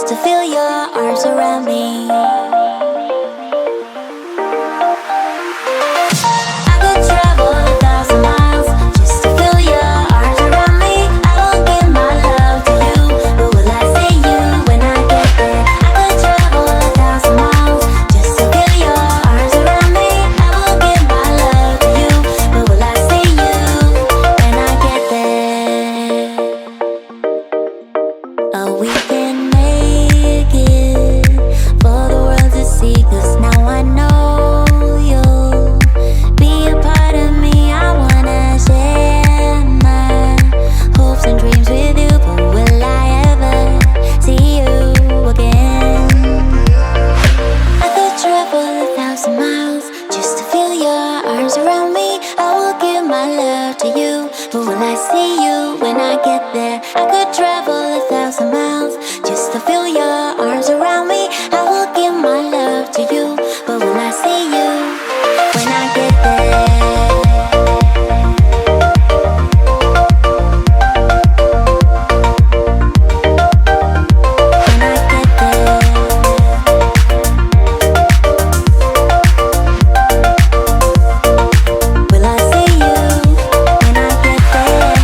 just to feel your arms around me. I could travel 1,000 miles just to feel your arms around me. I will give my love to you, but will I see you when I get there? I could travel 1,000 miles just to feel your arms around me. I will give my love to you, but will I see you when I get there? Oh, we can make it for the world to see, 'cause now I know you'll be a part of me. I wanna share my hopes and dreams with you, but will I ever see you again? I could travel 1,000 miles just to feel your arms around me. I will give my love to you, but will I see you when I get there? I could travel 1,000 miles just to feel your arms around me. I will give my love to you, but will I see you when I get there? When I get there, will I see you when I get there?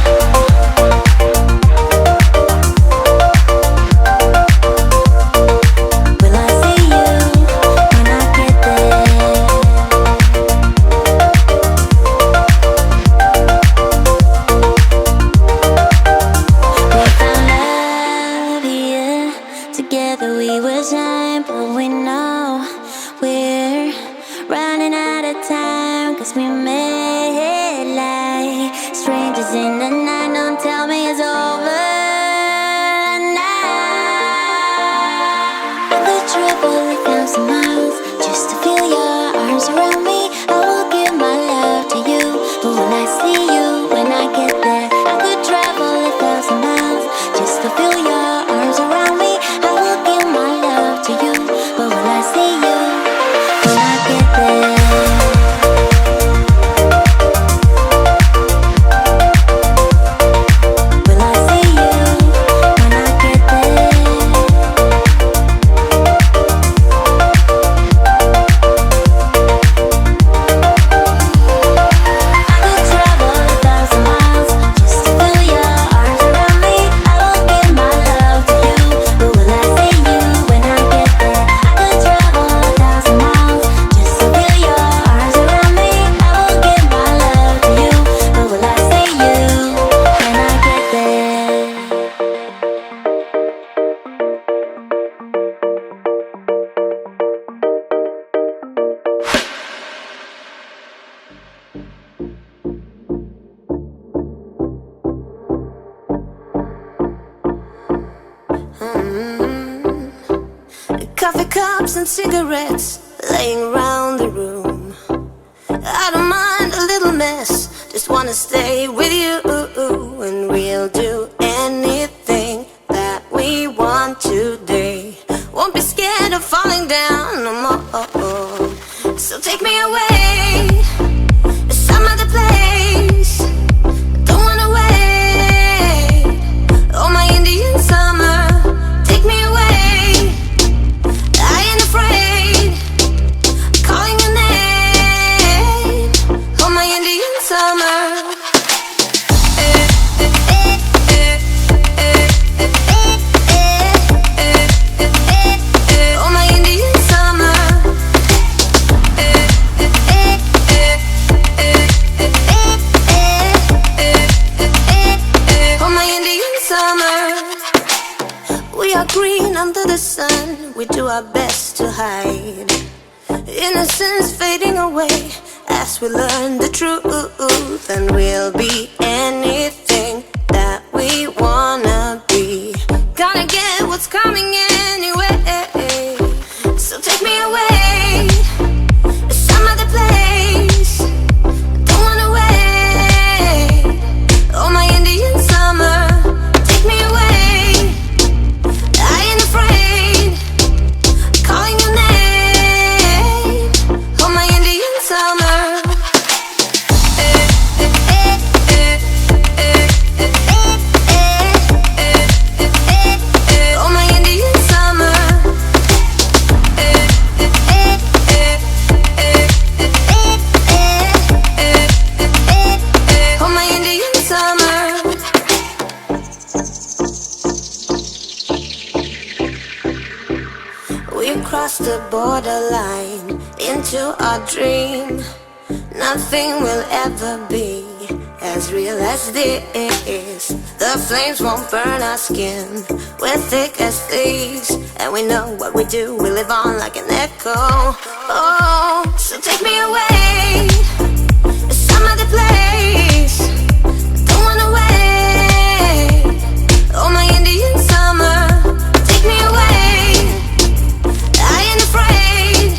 Will I see you when I get there? We found love here, together we will shine, but we know we're running out of time, 'cause we made like strangers in the night. Don't tell me it's over now. I could travel 1,000 miles just to feel your arms around me. I will give my love to you, but will I see you when I get there? I could travel 1,000 miles just to feel your arms around me. I will give my love to you, but will I see you when I get there? Will I see you when I get there? I could travel 1,000 miles just to feel your arms around me. I will give my love to you, but will I see you when I get there? I could travel 1,000 miles just to feel your arms around me. I will give my love to you, but will I see you when I get there? Coffee cups and cigarettes laying around the room. I don't mind a little mess, just wanna stay with you, and we'll do anything that we want today. Won't be scared of falling down no more. So take me away, some other place. Don't wanna wait. Oh, my Indian summer, take me away. I ain't afraid, calling your name. Oh, my Indian summer. Oh, my Indian summer. Oh, my Indian summer. We are green under the sun, we do our best to hide. Innocence fading away as we learn the truth, and we'll be anything that we wanna be. Gonna get what's coming anyway. So take me away, some other place. Don't wanna wait. Oh, my Indian summer, take me away. I ain't afraid, calling your name. Oh, my Indian summer. the borderline into our dream. Nothing will ever be as real as this. The flames won't burn our skin. We're thick as thieves, and we know what we do. We live on like an echo. Oh, so take me away to some other place. Don't wanna wait. Oh, my Indian summer, take me away. I ain't afraid,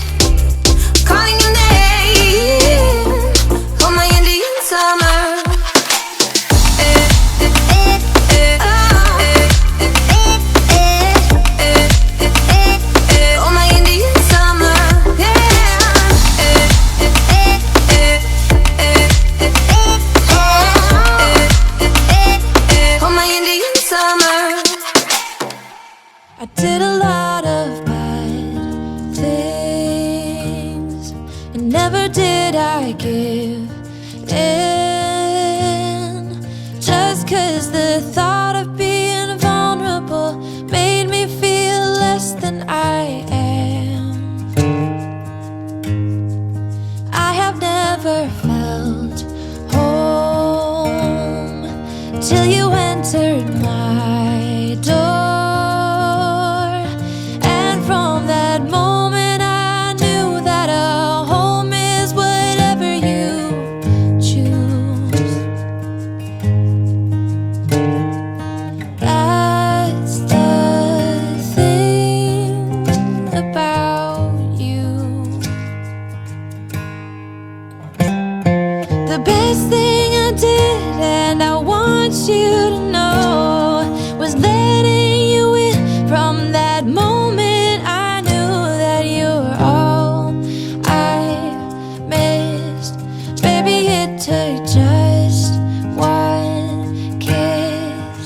calling your name. Oh, my Indian summer. Oh, my Indian summer, oh, my Indian summer. I did a lot of bad things, and never did I give in. Just 'cause the thought of being vulnerable made me feel less than I am. I have never felt home till you entered my door. And from that moment I knew that a home is whatever you choose. That's the thing about you. The best thing I did, and I want you to know, was letting you in. From that moment I knew that you were all I missed. Baby, it took just one kiss.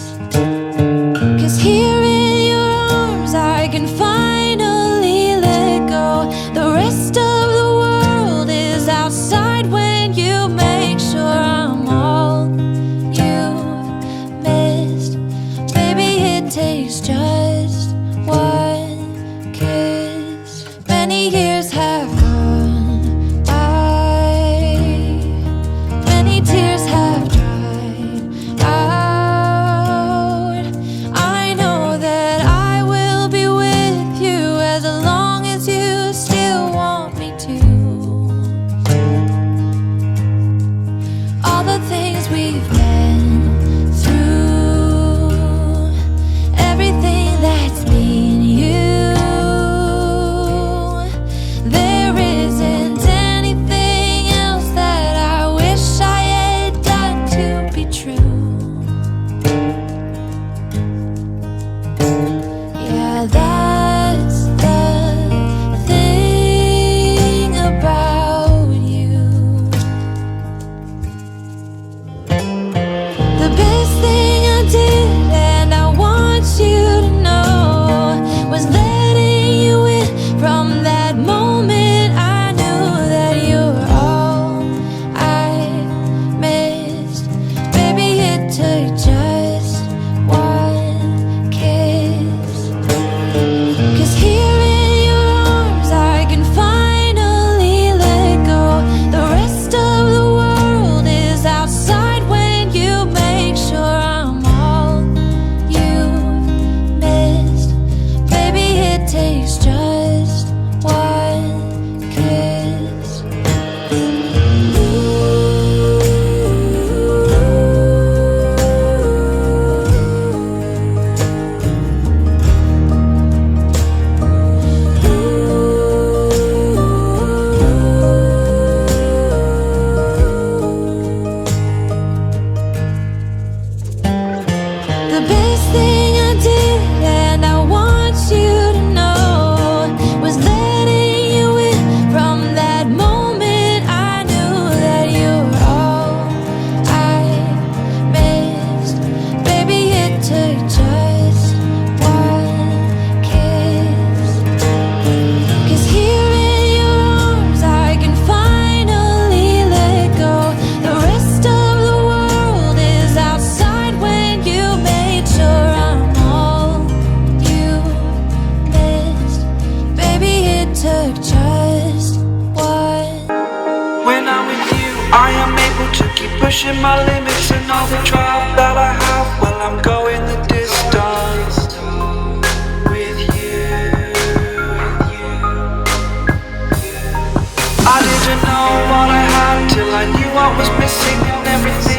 'Cause here in your arms I can finally let go. The rest of the world is outside when you make sure I'm all you've missed. Baby, it takes just one kiss. Many years have gone by, many tears have dried out. I know that I will be with you as long as you still want me to. All the things we've been through, everything that's been you, there isn't anything else that I wish I had done to be true. Yeah, that's the thing about you. The best thing I did, and I want you to know, was letting you in. From that moment I knew that you were all I missed. Baby, it took just one kiss. 'Cause here in your arms I can finally let go. The rest of the world is outside when you make sure I'm all you've missed. Baby, it takes just one kiss. The best thing I did, and I want you to know, was letting you in. From that moment I knew that you were all I missed. Baby, it took just one kiss. 'Cause here in your arms I can finally let go. The rest of the world is outside when you made sure I'm all you missed. Baby, it pushing my limits and all the drive that I have. Well, I'm going the distance with you. I didn't know what I had till I knew what was missing and everything